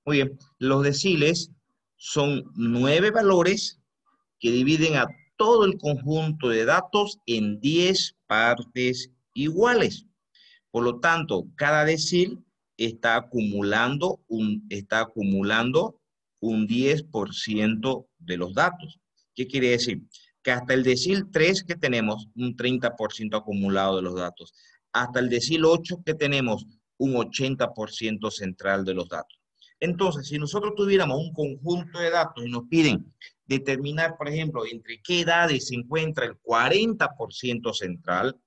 Muy bien, los deciles son 9 valores que dividen a todo el conjunto de datos en 10 partes iguales. Por lo tanto, cada decil está acumulando un 10% de los datos. ¿Qué quiere decir? Que hasta el decil 3 que tenemos un 30% acumulado de los datos. Hasta el decil 8 que tenemos un 80% central de los datos. Entonces, si nosotros tuviéramos un conjunto de datos y nos piden determinar, por ejemplo, entre qué edades se encuentra el 40% central,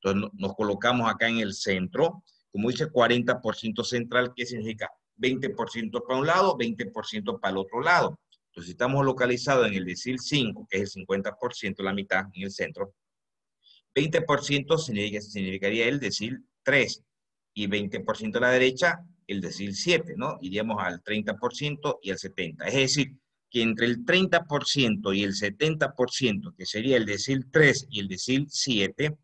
entonces nos colocamos acá en el centro, como dice 40% central, ¿qué significa? 20% para un lado, 20% para el otro lado. Entonces, si estamos localizados en el decil 5, que es el 50%, la mitad en el centro, 20% significaría el decil 3 y 20% a la derecha el decil 7, ¿no? Iríamos al 30% y al 70%. Es decir, que entre el 30% y el 70%, que sería el decil 3 y el decil 7,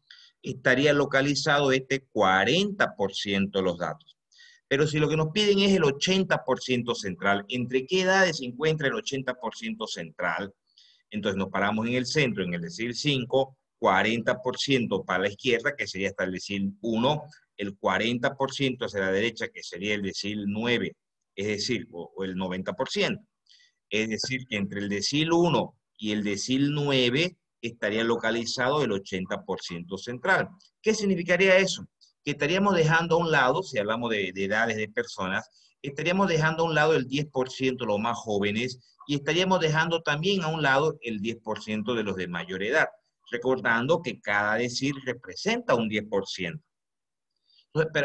estaría localizado este 40% de los datos. Pero si lo que nos piden es el 80% central, ¿entre qué edades se encuentra el 80% central? Entonces nos paramos en el centro, en el decil 5, 40% para la izquierda, que sería hasta el decil 1, el 40% hacia la derecha, que sería el decil 9, es decir, o el 90%. Es decir, que entre el decil 1 y el decil 9 estaría localizado el 80% central. ¿Qué significaría eso? Que estaríamos dejando a un lado, si hablamos de edades de personas, estaríamos dejando a un lado el 10% los más jóvenes y estaríamos dejando también a un lado el 10% de los de mayor edad, recordando que cada decil representa un 10%.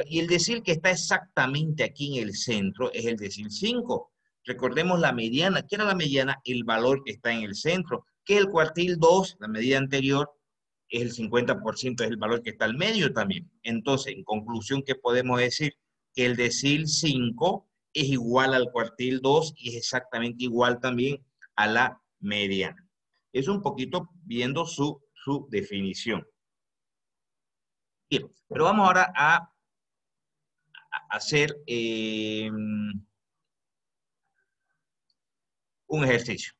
Y el decil que está exactamente aquí en el centro es el decil 5. Recordemos la mediana. ¿Qué era la mediana? El valor que está en el centro. Que el cuartil 2, la medida anterior, es el 50%, es el valor que está al medio también. Entonces, en conclusión, ¿qué podemos decir? Que el decil 5 es igual al cuartil 2 y es exactamente igual también a la mediana. Es un poquito viendo su definición. Bien, pero vamos ahora a hacer un ejercicio.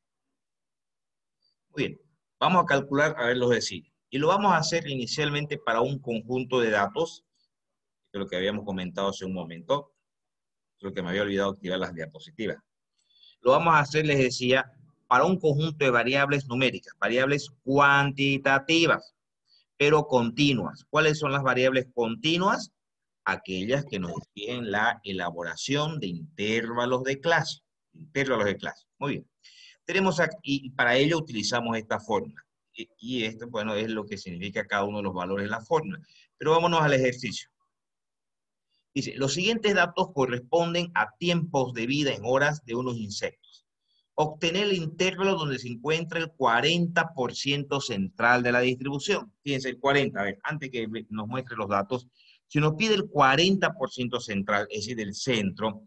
Muy bien, vamos a calcular a ver los deciles. Y lo vamos a hacer inicialmente para un conjunto de datos, que es lo que habíamos comentado hace un momento, lo que me había olvidado activar las diapositivas. Lo vamos a hacer, les decía, para un conjunto de variables numéricas, variables cuantitativas, pero continuas. ¿Cuáles son las variables continuas? Aquellas que nos exigen la elaboración de intervalos de clase. Intervalos de clase. Muy bien. Tenemos aquí, y para ello utilizamos esta fórmula. Y esto, bueno, es lo que significa cada uno de los valores de la fórmula. Pero vámonos al ejercicio. Dice, los siguientes datos corresponden a tiempos de vida en horas de unos insectos. Obtener el intervalo donde se encuentra el 40% central de la distribución. Fíjense, el 40, a ver, antes que nos muestre los datos, si nos pide el 40% central, es decir, del centro,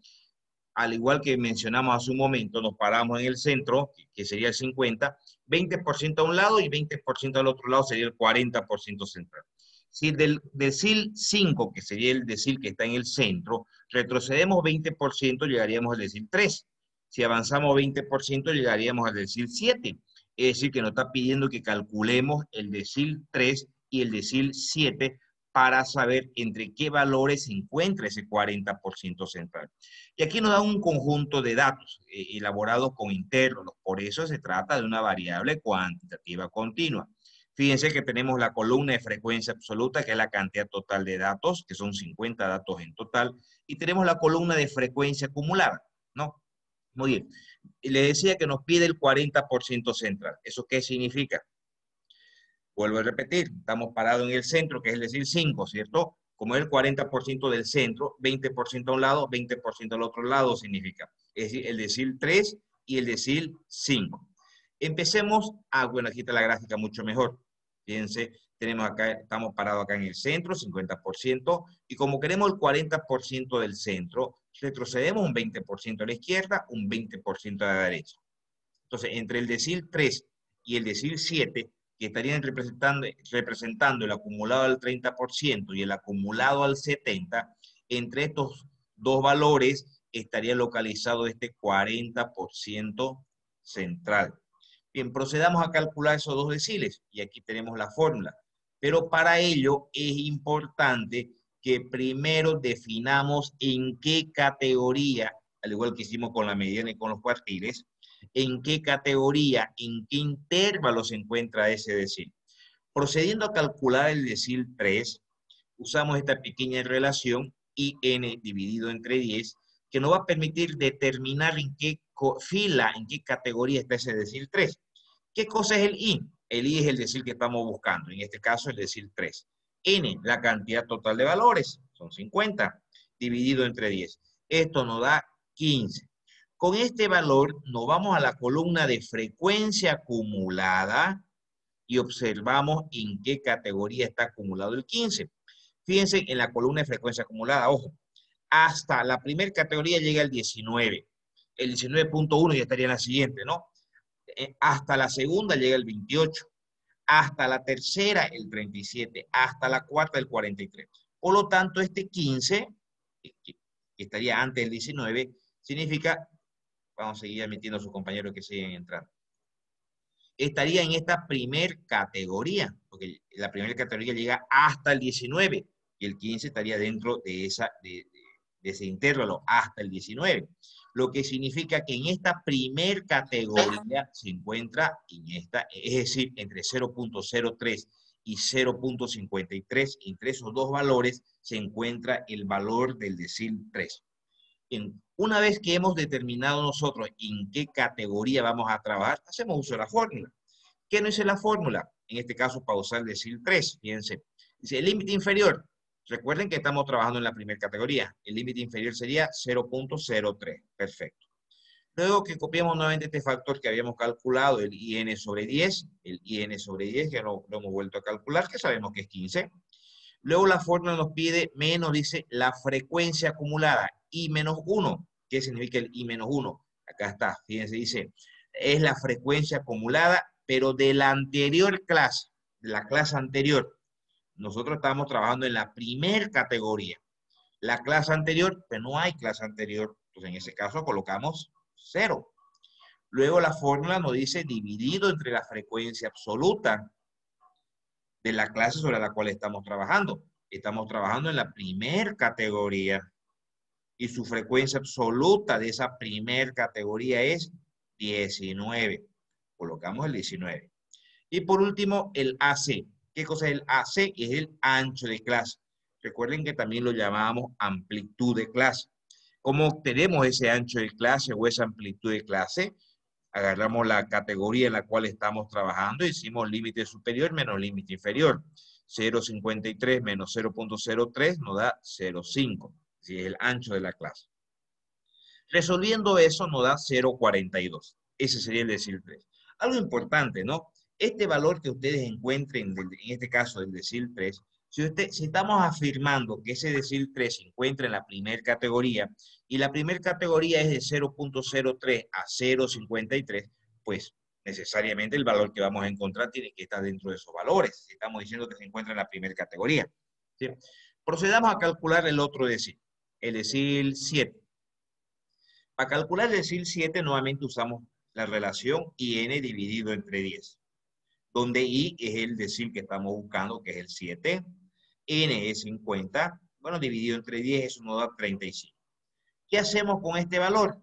al igual que mencionamos hace un momento, nos paramos en el centro, que sería el 50, 20% a un lado y 20% al otro lado sería el 40% central. Si del decil 5, que sería el decil que está en el centro, retrocedemos 20%, llegaríamos al decil 3. Si avanzamos 20%, llegaríamos al decil 7. Es decir, que nos está pidiendo que calculemos el decil 3 y el decil 7 para saber entre qué valores se encuentra ese 40% central. Y aquí nos da un conjunto de datos elaborados con intervalos. Por eso se trata de una variable cuantitativa continua. Fíjense que tenemos la columna de frecuencia absoluta, que es la cantidad total de datos, que son 50 datos en total, y tenemos la columna de frecuencia acumulada, ¿no? Muy bien. Y le decía que nos pide el 40% central. ¿Eso qué significa? Vuelvo a repetir, estamos parados en el centro, que es decir 5, ¿cierto? Como es el 40% del centro, 20% a un lado, 20% al otro lado significa. Es decir, el decil 3 y el decil 5. Empecemos, bueno, aquí está la gráfica mucho mejor. Fíjense, tenemos acá, estamos parados acá en el centro, 50%, y como queremos el 40% del centro, retrocedemos un 20% a la izquierda, un 20% a la derecha. Entonces, entre el decil 3 y el decil 7, que estarían representando el acumulado al 30% y el acumulado al 70%, entre estos dos valores estaría localizado este 40% central. Bien, procedamos a calcular esos dos deciles y aquí tenemos la fórmula. Pero para ello es importante que primero definamos en qué categoría, al igual que hicimos con la mediana y con los cuartiles, en qué categoría, en qué intervalo se encuentra ese decil. Procediendo a calcular el decil 3, usamos esta pequeña relación IN dividido entre 10, que nos va a permitir determinar en qué fila, en qué categoría está ese decil 3. ¿Qué cosa es el I? El I es el decil que estamos buscando, en este caso el decil 3. N, la cantidad total de valores, son 50, dividido entre 10. Esto nos da 15. Con este valor nos vamos a la columna de frecuencia acumulada y observamos en qué categoría está acumulado el 15. Fíjense en la columna de frecuencia acumulada, ojo, hasta la primera categoría llega el 19. El 19.1 ya estaría en la siguiente, ¿no? Hasta la segunda llega el 28. Hasta la tercera el 37. Hasta la cuarta el 43. Por lo tanto, este 15, que estaría antes del 19, significa, vamos a seguir admitiendo a sus compañeros que siguen entrando, estaría en esta primer categoría, porque la primera categoría llega hasta el 19 y el 15 estaría dentro de ese intervalo hasta el 19. Lo que significa que en esta primer categoría se encuentra en esta, es decir, entre 0.03 y 0.53, entre esos dos valores se encuentra el valor del decil 3. Una vez que hemos determinado nosotros en qué categoría vamos a trabajar, hacemos uso de la fórmula. ¿Qué no es la fórmula? En este caso, para usar el decil 3, fíjense. Dice, el límite inferior. Recuerden que estamos trabajando en la primera categoría. El límite inferior sería 0.03. Perfecto. Luego que copiamos nuevamente este factor que habíamos calculado, el IN sobre 10, el IN sobre 10, que lo hemos vuelto a calcular, que sabemos que es 15. Luego la fórmula nos pide menos, dice, la frecuencia acumulada, I menos 1. ¿Qué significa el I menos 1? Acá está, fíjense, dice, es la frecuencia acumulada, pero de la anterior clase, de la clase anterior. Nosotros estamos trabajando en la primer categoría. La clase anterior, pues no hay clase anterior. Entonces en ese caso colocamos 0. Luego la fórmula nos dice dividido entre la frecuencia absoluta de la clase sobre la cual estamos trabajando. Estamos trabajando en la primer categoría y su frecuencia absoluta de esa primer categoría es 19. Colocamos el 19. Y por último, el AC. ¿Qué cosa es el AC? Es el ancho de clase. Recuerden que también lo llamamos amplitud de clase. ¿Cómo obtenemos ese ancho de clase o esa amplitud de clase? Agarramos la categoría en la cual estamos trabajando y hicimos límite superior menos límite inferior. 0.53 menos 0.03 nos da 0.5, si es el ancho de la clase. Resolviendo eso nos da 0.42. Ese sería el decil 3. Algo importante, ¿no? Este valor que ustedes encuentren, en este caso del decil 3, si estamos afirmando que ese decil 3 se encuentra en la primera categoría y la primera categoría es de 0.03 a 0.53, pues necesariamente el valor que vamos a encontrar tiene que estar dentro de esos valores. Si estamos diciendo que se encuentra en la primera categoría. ¿Sí? Procedamos a calcular el otro decil, el decil 7. Para calcular el decil 7 nuevamente usamos la relación IN dividido entre 10, donde I es el decil que estamos buscando, que es el 7, N es 50, bueno, dividido entre 10, eso nos da 35. ¿Qué hacemos con este valor?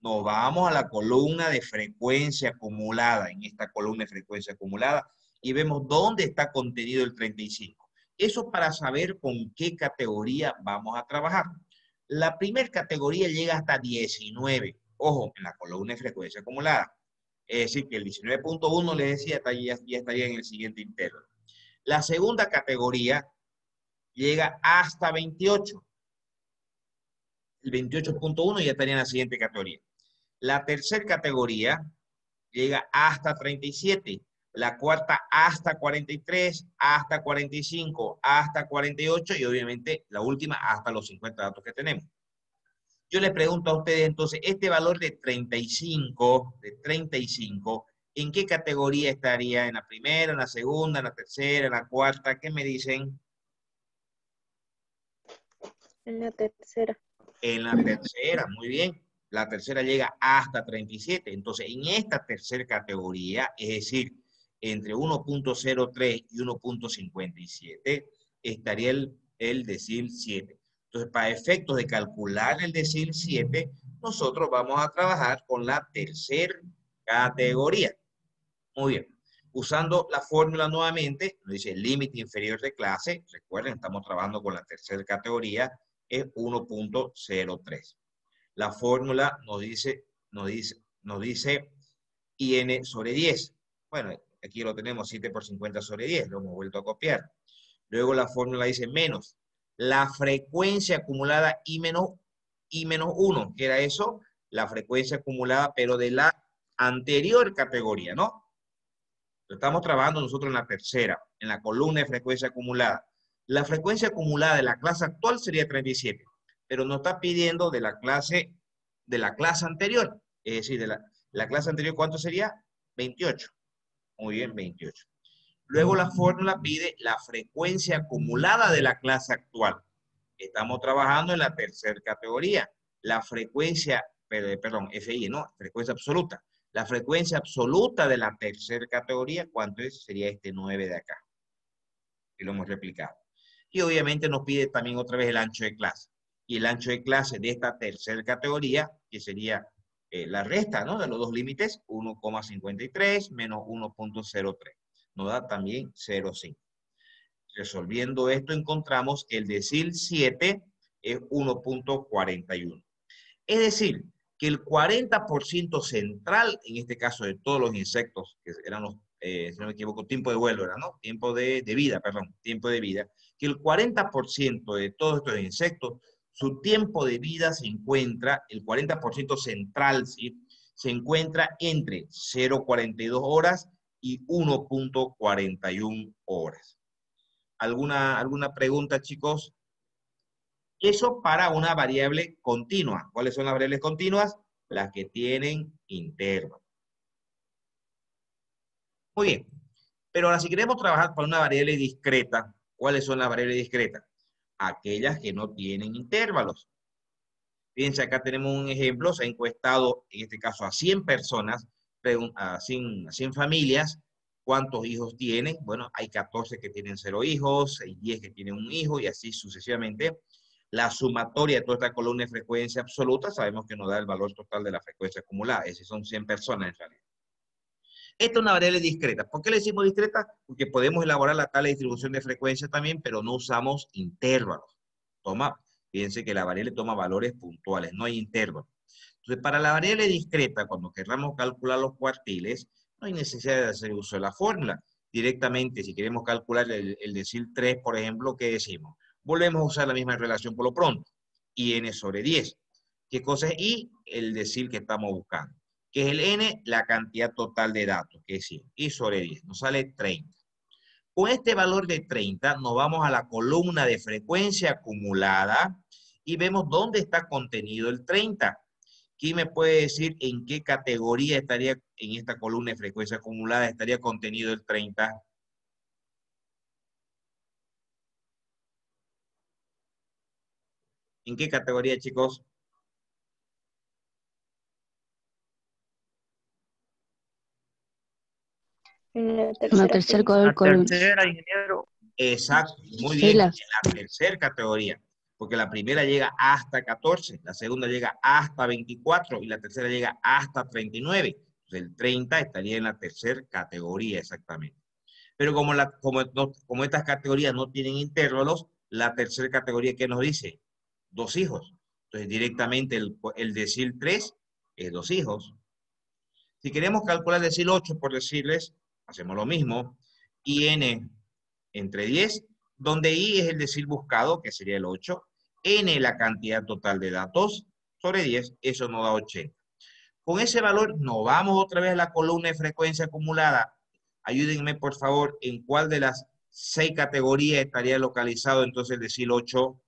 Nos vamos a la columna de frecuencia acumulada, en esta columna de frecuencia acumulada, y vemos dónde está contenido el 35. Eso para saber con qué categoría vamos a trabajar. La primera categoría llega hasta 19, ojo, en la columna de frecuencia acumulada. Es decir, que el 19.1, les decía, ya estaría en el siguiente intervalo. La segunda categoría llega hasta 28. El 28.1 ya estaría en la siguiente categoría. La tercera categoría llega hasta 37. La cuarta hasta 43, hasta 45, hasta 48 y obviamente la última hasta los 50 datos que tenemos. Yo les pregunto a ustedes entonces, este valor de 35, ¿en qué categoría estaría? ¿En la primera, en la segunda, en la tercera, en la cuarta? ¿Qué me dicen? En la tercera. En la tercera, muy bien. La tercera llega hasta 37. Entonces, en esta tercera categoría, es decir, entre 1.03 y 1.57, estaría el decil 7. Entonces, para efectos de calcular el decil 7, nosotros vamos a trabajar con la tercera categoría. Muy bien. Usando la fórmula nuevamente, nos dice el límite inferior de clase. Recuerden, estamos trabajando con la tercera categoría, es 1.03. La fórmula nos dice IN sobre 10. Bueno, aquí lo tenemos 7 por 50 sobre 10, lo hemos vuelto a copiar. Luego la fórmula dice menos la frecuencia acumulada I menos 1, que era eso, la frecuencia acumulada, pero de la anterior categoría, ¿no? Estamos trabajando nosotros en la tercera, en la columna de frecuencia acumulada. La frecuencia acumulada de la clase actual sería 37, pero nos está pidiendo de la clase anterior. Es decir, de la clase anterior, ¿cuánto sería? 28. Muy bien, 28. Luego la fórmula pide la frecuencia acumulada de la clase actual. Estamos trabajando en la tercera categoría. La frecuencia, perdón, FI, ¿no? Frecuencia absoluta. La frecuencia absoluta de la tercera categoría, ¿cuánto es? Sería este 9 de acá. Y lo hemos replicado. Y obviamente nos pide también otra vez el ancho de clase. Y el ancho de clase de esta tercera categoría, que sería la resta, ¿no? De los dos límites, 1,53 menos 1.03. Nos da también 0,5. Resolviendo esto, encontramos que el decil 7 es 1.41. Es decir, que el 40% central, en este caso de todos los insectos, que eran los, si no me equivoco, tiempo de vuelo era, ¿no? Tiempo de vida, perdón, tiempo de vida, que el 40% de todos estos insectos, su tiempo de vida se encuentra, el 40% central, ¿sí? Se encuentra entre 0,42 horas y 1.41 horas. ¿Alguna pregunta, chicos? Eso para una variable continua. ¿Cuáles son las variables continuas? Las que tienen intervalo. Muy bien. Pero ahora, si queremos trabajar para una variable discreta, ¿cuáles son las variables discretas? Aquellas que no tienen intervalos. Fíjense, acá tenemos un ejemplo. Se ha encuestado, en este caso, a 100 personas, a 100 familias. ¿Cuántos hijos tienen? Bueno, hay 14 que tienen 0 hijos, hay 10 que tienen un hijo, y así sucesivamente. La sumatoria de toda esta columna de frecuencia absoluta, sabemos que nos da el valor total de la frecuencia acumulada. Es decir, son 100 personas en realidad. Esta es una variable discreta. ¿Por qué le decimos discreta? Porque podemos elaborar la tabla de distribución de frecuencia también, pero no usamos intervalos. Fíjense que la variable toma valores puntuales, no hay intervalos. Entonces, para la variable discreta, cuando queramos calcular los cuartiles, no hay necesidad de hacer uso de la fórmula. Directamente, si queremos calcular el decil 3, por ejemplo, ¿qué decimos? Volvemos a usar la misma relación por lo pronto. IN sobre 10. ¿Qué cosa es I? El decil que estamos buscando. ¿Qué es el N? La cantidad total de datos, que es I sobre 10. Nos sale 30. Con este valor de 30, nos vamos a la columna de frecuencia acumulada y vemos dónde está contenido el 30. ¿Quién me puede decir en qué categoría estaría, en esta columna de frecuencia acumulada, estaría contenido el 30? ¿En qué categoría, chicos? La columna. Tercera, ingeniero. Exacto, muy bien, en la tercera categoría, porque la primera llega hasta 14, la segunda llega hasta 24 y la tercera llega hasta 39. Entonces el 30 estaría en la tercera categoría exactamente. Pero como estas categorías no tienen intervalos, la tercera categoría, ¿qué nos dice? 2 hijos. Entonces directamente el decil 3 es 2 hijos. Si queremos calcular el decil 8, por decirles, hacemos lo mismo. IN entre 10, donde I es el decil buscado, que sería el 8, N la cantidad total de datos, sobre 10, eso nos da 80. Con ese valor nos vamos otra vez a la columna de frecuencia acumulada. Ayúdenme, por favor, en cuál de las 6 categorías estaría localizado entonces el decil 8.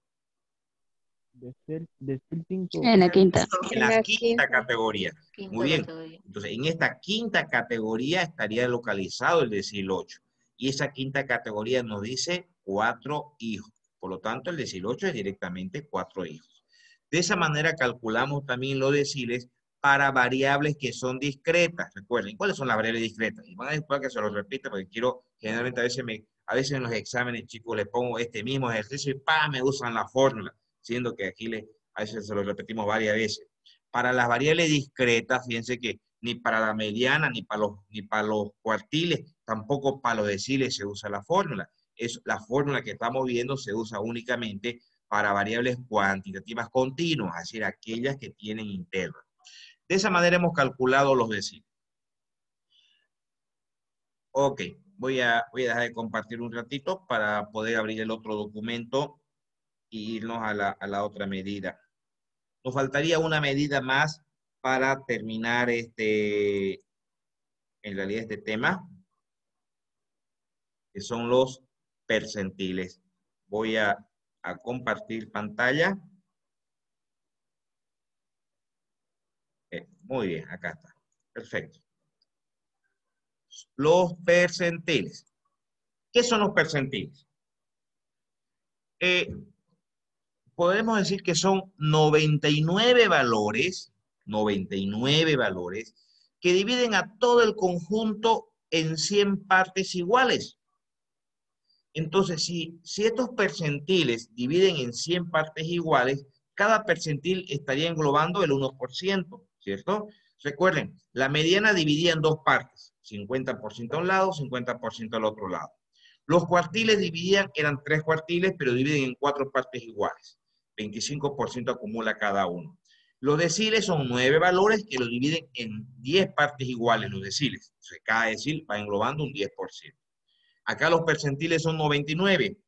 Decil 5. En la quinta. En la quinta categoría. Muy bien. Entonces, en esta quinta categoría estaría localizado el decil 8. Y esa quinta categoría nos dice 4 hijos. Por lo tanto, el decil 8 es directamente 4 hijos. De esa manera calculamos también los deciles para variables que son discretas. Recuerden, ¿cuáles son las variables discretas? Y van a disculpar que se los repita porque quiero, generalmente a veces en los exámenes, chicos, les pongo este mismo ejercicio y ¡pam! Me usan la fórmula, siendo que aquí a veces se lo repetimos varias veces. Para las variables discretas, fíjense que ni para la mediana, ni para los cuartiles, tampoco para los deciles se usa la fórmula. La fórmula que estamos viendo se usa únicamente para variables cuantitativas continuas, es decir, aquellas que tienen intervalos. De esa manera hemos calculado los deciles. Ok, voy a dejar de compartir un ratito para poder abrir el otro documento e irnos a la otra medida. Nos faltaría una medida más para terminar en realidad este tema, que son los percentiles. Voy a compartir pantalla. Muy bien, acá está. Perfecto. Los percentiles. ¿Qué son los percentiles? Podemos decir que son 99 valores que dividen a todo el conjunto en 100 partes iguales. Entonces, si estos percentiles dividen en 100 partes iguales, cada percentil estaría englobando el 1%, ¿cierto? Recuerden, la mediana dividía en dos partes, 50% a un lado, 50% al otro lado. Los cuartiles eran 3 cuartiles, pero dividen en 4 partes iguales. 25% acumula cada uno. Los deciles son 9 valores que lo dividen en 10 partes iguales, los deciles. Entonces, cada decil va englobando un 10%. Acá los percentiles son 99,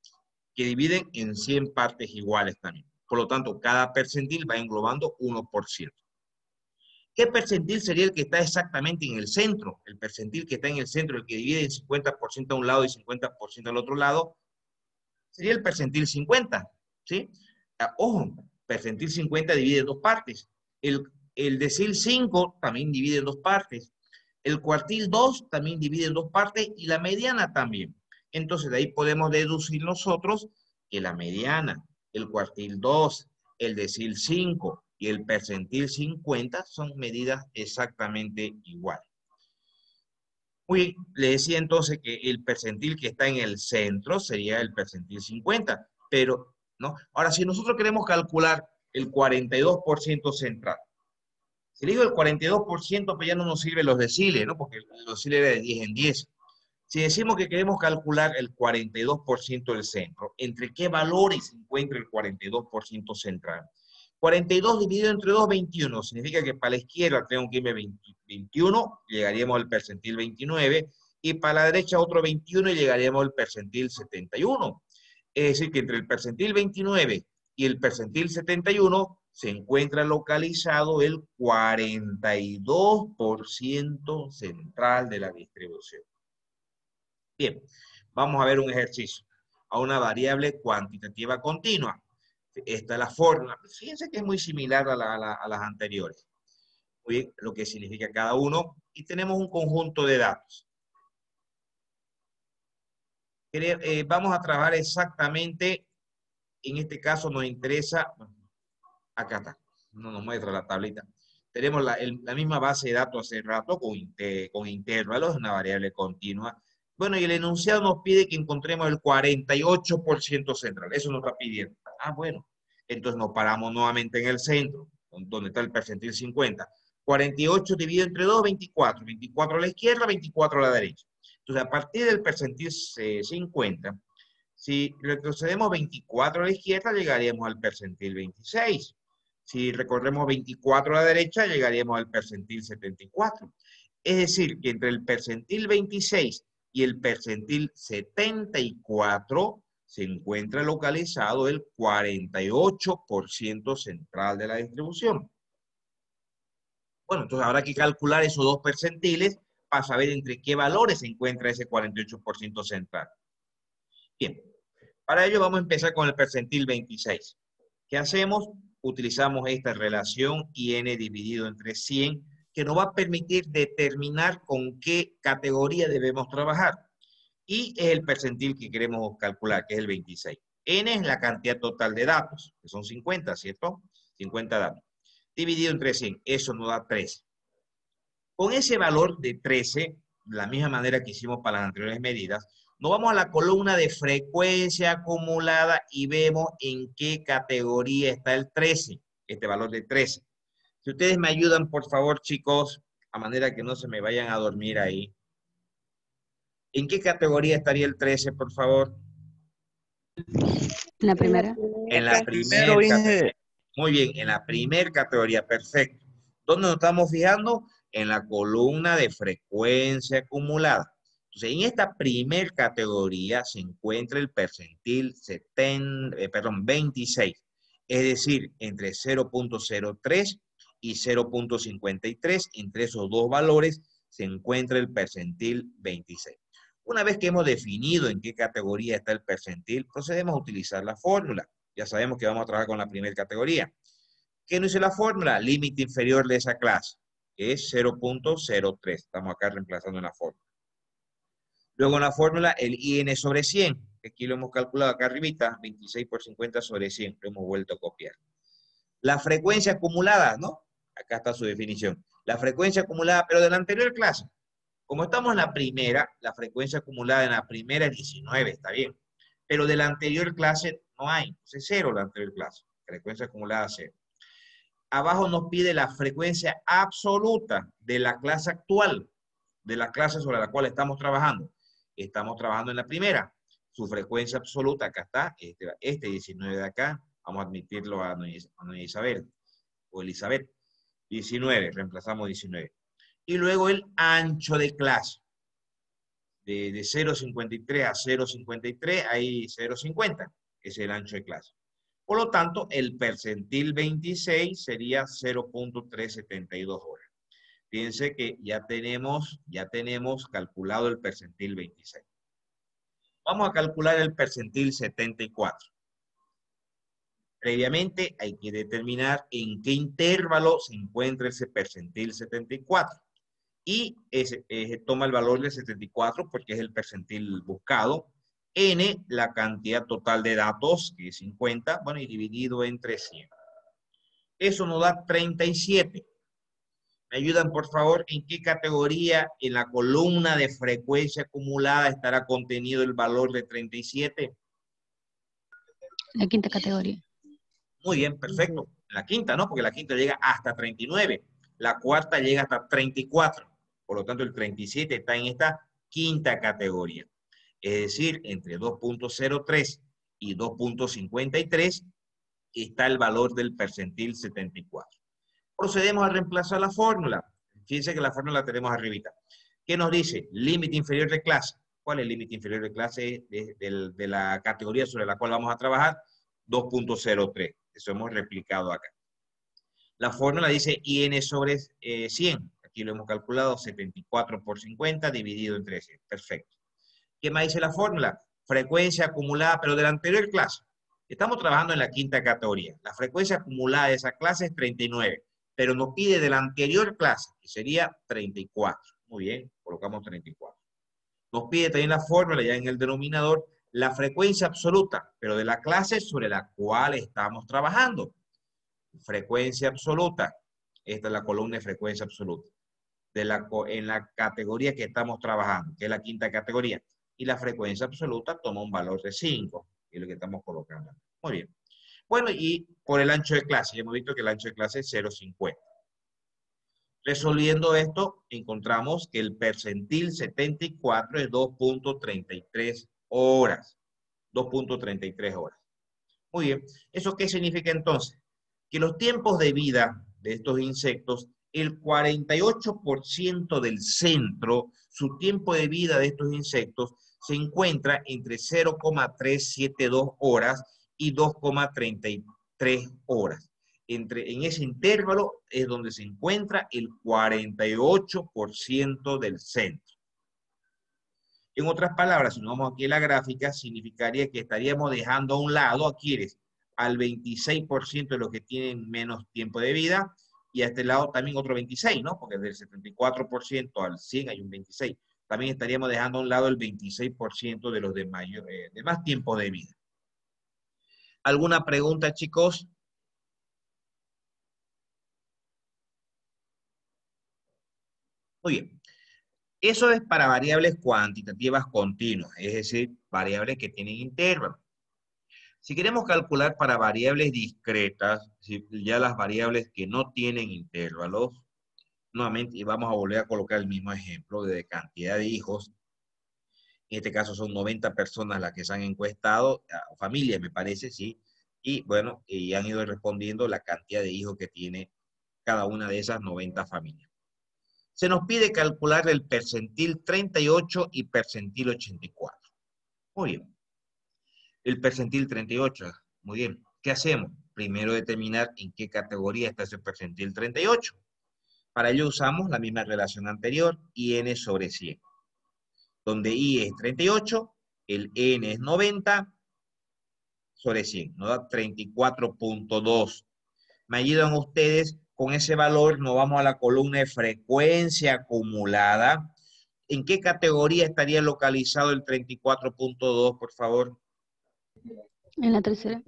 que dividen en 100 partes iguales también. Por lo tanto, cada percentil va englobando 1%. ¿Qué percentil sería el que está exactamente en el centro? El percentil que está en el centro, el que divide en 50% a un lado y 50% al otro lado, sería el percentil 50, ¿sí? Ojo, percentil 50 divide en dos partes. El decil 5 también divide en dos partes. El cuartil 2 también divide en dos partes y la mediana también. Entonces, de ahí podemos deducir nosotros que la mediana, el cuartil 2, el decil 5 y el percentil 50 son medidas exactamente iguales. Muy, le decía entonces que el percentil que está en el centro sería el percentil 50, pero, ¿no? Ahora, si nosotros queremos calcular el 42% central, si le digo el 42%, pues ya no nos sirven los deciles, ¿no? Porque los deciles era de 10 en 10. Si decimos que queremos calcular el 42% del centro, ¿entre qué valores se encuentra el 42% central? 42 dividido entre 2, 21. Significa que para la izquierda tengo que irme 21, llegaríamos al percentil 29, y para la derecha otro 21 y llegaríamos al percentil 71. Es decir, que entre el percentil 29 y el percentil 71 se encuentra localizado el 42% central de la distribución. Bien, vamos a ver un ejercicio a una variable cuantitativa continua. Esta es la fórmula. Fíjense que es muy similar a las anteriores. Muy bien, lo que significa cada uno. Y tenemos un conjunto de datos. Vamos a trabajar exactamente, en este caso nos interesa, acá está, no nos muestra la tablita. Tenemos la misma base de datos hace rato con intervalos, una variable continua. Bueno, y el enunciado nos pide que encontremos el 48% central. Eso nos está pidiendo. Ah, bueno. Entonces nos paramos nuevamente en el centro, donde está el percentil 50. 48 dividido entre 2, 24. 24 a la izquierda, 24 a la derecha. Entonces, a partir del percentil 50, si retrocedemos 24 a la izquierda, llegaríamos al percentil 26. Si recorremos 24 a la derecha, llegaríamos al percentil 74. Es decir, que entre el percentil 26 y el percentil 74 se encuentra localizado el 48% central de la distribución. Bueno, entonces habrá que calcular esos dos percentiles para saber entre qué valores se encuentra ese 48% central. Bien, para ello vamos a empezar con el percentil 26. ¿Qué hacemos? Utilizamos esta relación IN dividido entre 100, que nos va a permitir determinar con qué categoría debemos trabajar. Y es el percentil que queremos calcular, que es el 26. N es la cantidad total de datos, que son 50, ¿cierto? 50 datos. Dividido entre 100, eso nos da 13. Con ese valor de 13, de la misma manera que hicimos para las anteriores medidas, nos vamos a la columna de frecuencia acumulada y vemos en qué categoría está el 13, este valor de 13. Si ustedes me ayudan, por favor, chicos, a manera que no se me vayan a dormir ahí. ¿En qué categoría estaría el 13, por favor? La primera. En la primera categoría. Muy bien, en la primera categoría, perfecto. ¿Dónde nos estamos fijando? En la columna de frecuencia acumulada. Entonces, en esta primera categoría se encuentra el percentil 26, es decir, entre 0.03 y 0.53, entre esos dos valores se encuentra el percentil 26. Una vez que hemos definido en qué categoría está el percentil, procedemos a utilizar la fórmula. Ya sabemos que vamos a trabajar con la primera categoría. ¿Qué nos dice la fórmula? Límite inferior de esa clase, que es 0.03. Estamos acá reemplazando en la fórmula. Luego en la fórmula, el IN sobre 100. Aquí lo hemos calculado acá arribita, 26 por 50 sobre 100. Lo hemos vuelto a copiar. La frecuencia acumulada, ¿no? Acá está su definición. La frecuencia acumulada, pero de la anterior clase. Como estamos en la primera, la frecuencia acumulada en la primera es 19, está bien. Pero de la anterior clase no hay, es 0 la anterior clase. Frecuencia acumulada 0. Abajo nos pide la frecuencia absoluta de la clase actual, de la clase sobre la cual estamos trabajando. Estamos trabajando en la primera. Su frecuencia absoluta, acá está, este 19 de acá, vamos a admitirlo a doña Isabel, o Elizabeth. 19, reemplazamos 19. Y luego el ancho de clase. De 0.53 a 0.53 hay 0.50. Ese es el ancho de clase. Por lo tanto, el percentil 26 sería 0.372 horas. Fíjense que ya tenemos calculado el percentil 26. Vamos a calcular el percentil 74. Previamente hay que determinar en qué intervalo se encuentra ese percentil 74. Y toma el valor de 74 porque es el percentil buscado. N, la cantidad total de datos, que es 50, bueno, y dividido entre 100. Eso nos da 37. ¿Me ayudan, por favor? ¿En qué categoría en la columna de frecuencia acumulada estará contenido el valor de 37? La quinta categoría. Muy bien, perfecto. La quinta, ¿no? Porque la quinta llega hasta 39. La cuarta llega hasta 34. Por lo tanto, el 37 está en esta quinta categoría. Es decir, entre 2.03 y 2.53 está el valor del percentil 74. Procedemos a reemplazar la fórmula. Fíjense que la fórmula la tenemos arribita. ¿Qué nos dice? Límite inferior de clase. ¿Cuál es el límite inferior de clase de la categoría sobre la cual vamos a trabajar? 2.03. Eso hemos replicado acá. La fórmula dice IN sobre 100. Aquí lo hemos calculado, 74 por 50 dividido entre 100. Perfecto. ¿Qué más dice la fórmula? Frecuencia acumulada, pero de la anterior clase. Estamos trabajando en la quinta categoría. La frecuencia acumulada de esa clase es 39, pero nos pide de la anterior clase, que sería 34. Muy bien, colocamos 34. Nos pide también la fórmula ya en el denominador, la frecuencia absoluta, pero de la clase sobre la cual estamos trabajando. Frecuencia absoluta. Esta es la columna de frecuencia absoluta. En la categoría que estamos trabajando, que es la quinta categoría. Y la frecuencia absoluta toma un valor de 5, que es lo que estamos colocando. Muy bien. Bueno, y por el ancho de clase, ya hemos visto que el ancho de clase es 0.50. Resolviendo esto, encontramos que el percentil 74 es 2.33 horas. 2.33 horas. Muy bien. ¿Eso qué significa entonces? Que los tiempos de vida de estos insectos, el 48% del centro, su tiempo de vida de estos insectos, se encuentra entre 0,372 horas y 2,33 horas. En ese intervalo es donde se encuentra el 48% del centro. En otras palabras, si nos vamos aquí a la gráfica, significaría que estaríamos dejando a un lado, aquí eres, al 26% de los que tienen menos tiempo de vida, y a este lado también otro 26, ¿no? Porque del 74% al 100 hay un 26. También estaríamos dejando a un lado el 26% de los de más tiempo de vida. ¿Alguna pregunta, chicos? Muy bien. Eso es para variables cuantitativas continuas, es decir, variables que tienen intervalo. Si queremos calcular para variables discretas, ya las variables que no tienen intervalos, nuevamente, y vamos a volver a colocar el mismo ejemplo de cantidad de hijos. En este caso son 90 personas las que se han encuestado, familias me parece, sí, y bueno, y han ido respondiendo la cantidad de hijos que tiene cada una de esas 90 familias. Se nos pide calcular el percentil 38 y percentil 84. Muy bien. El percentil 38, muy bien. ¿Qué hacemos? Primero determinar en qué categoría está ese percentil 38. Para ello usamos la misma relación anterior, IN sobre 100. Donde I es 38, el N es 90 sobre 100. Nos da 34.2. Me ayudan ustedes con ese valor, nos vamos a la columna de frecuencia acumulada. ¿En qué categoría estaría localizado el 34.2, por favor? En la tercera.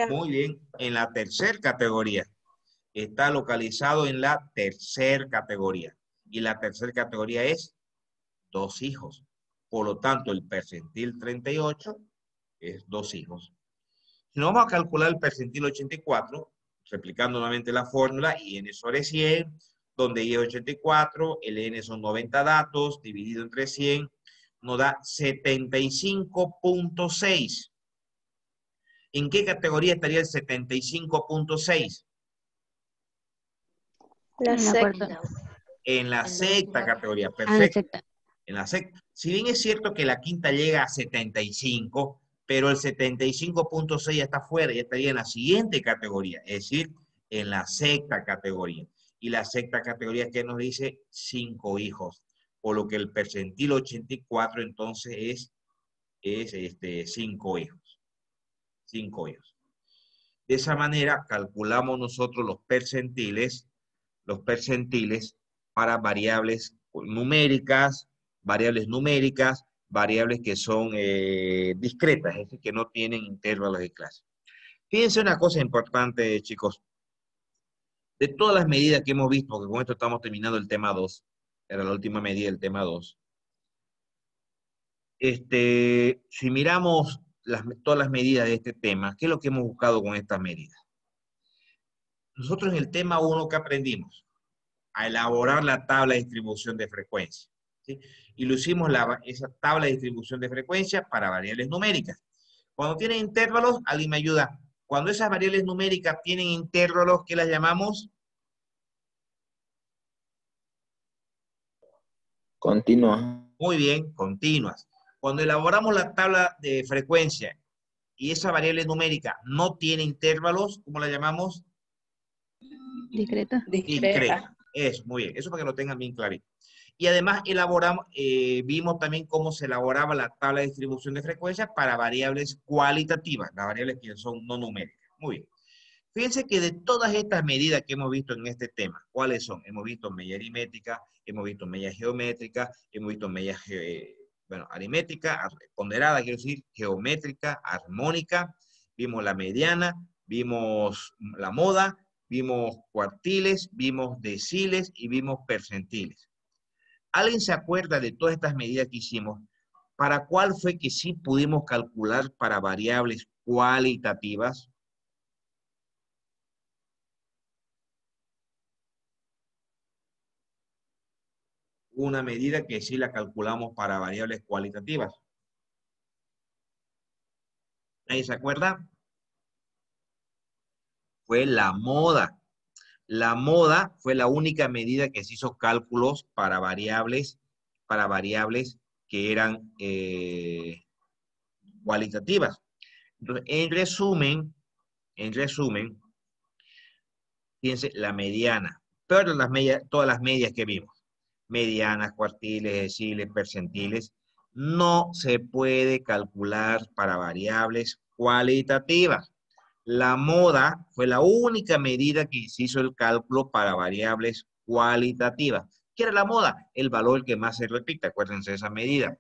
Muy bien, en la tercera categoría. Está localizado en la tercera categoría. Y la tercera categoría es 2 hijos. Por lo tanto, el percentil 38 es 2 hijos. Si nos vamos a calcular el percentil 84, replicando nuevamente la fórmula, IN sobre 100, donde I es 84, el N son 90 datos, dividido entre 100, nos da 75.6. ¿En qué categoría estaría el 75.6? En la cuarta. En la sexta categoría, Ah, en la perfecto. sexta. En la sexta. Si bien es cierto que la quinta llega a 75, pero el 75.6 ya está fuera, ya estaría en la siguiente categoría, es decir, en la sexta categoría. Y la sexta categoría que nos dice 5 hijos, por lo que el percentil 84 entonces es 5 hijos. 5 hijos. De esa manera calculamos nosotros los percentiles para variables numéricas, variables que son discretas, es decir, que no tienen intervalos de clase. Fíjense una cosa importante, chicos. De todas las medidas que hemos visto, porque con esto estamos terminando el tema 2, era la última medida del tema 2. Si miramos todas las medidas de este tema, ¿qué es lo que hemos buscado con estas medidas? Nosotros en el tema 1, ¿qué aprendimos? A elaborar la tabla de distribución de frecuencia, ¿sí? Y lo hicimos esa tabla de distribución de frecuencia para variables numéricas. Cuando tienen intervalos, alguien me ayuda. Cuando esas variables numéricas tienen intervalos, ¿qué las llamamos? Continuas. Muy bien, continuas. Cuando elaboramos la tabla de frecuencia y esa variable numérica no tiene intervalos, ¿cómo la llamamos? Discreta. Discreta. Eso, muy bien. Eso para que lo tengan bien clarito. Y además vimos también cómo se elaboraba la tabla de distribución de frecuencia para variables cualitativas, las variables que son no numéricas. Muy bien. Fíjense que de todas estas medidas que hemos visto en este tema, ¿cuáles son? Hemos visto media aritmética, hemos visto media geométrica, hemos visto media aritmética, ponderada, quiero decir, geométrica, armónica, vimos la mediana, vimos la moda, vimos cuartiles, vimos deciles y vimos percentiles. ¿Alguien se acuerda de todas estas medidas que hicimos? ¿Para cuál fue que sí pudimos calcular para variables cualitativas? Una medida que sí la calculamos para variables cualitativas. ¿Nadie se acuerda? Fue la moda. La moda fue la única medida que se hizo cálculos para variables que eran cualitativas. Entonces, en resumen, fíjense, la mediana, todas las medias que vimos, medianas, cuartiles, deciles, percentiles, no se puede calcular para variables cualitativas. La moda fue la única medida que se hizo el cálculo para variables cualitativas. ¿Qué era la moda? El valor que más se repite. Acuérdense de esa medida.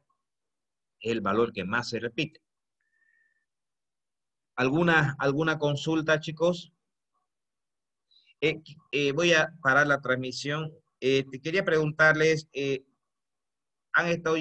El valor que más se repite. ¿Alguna consulta, chicos? Voy a parar la transmisión quería preguntarles, ¿han estado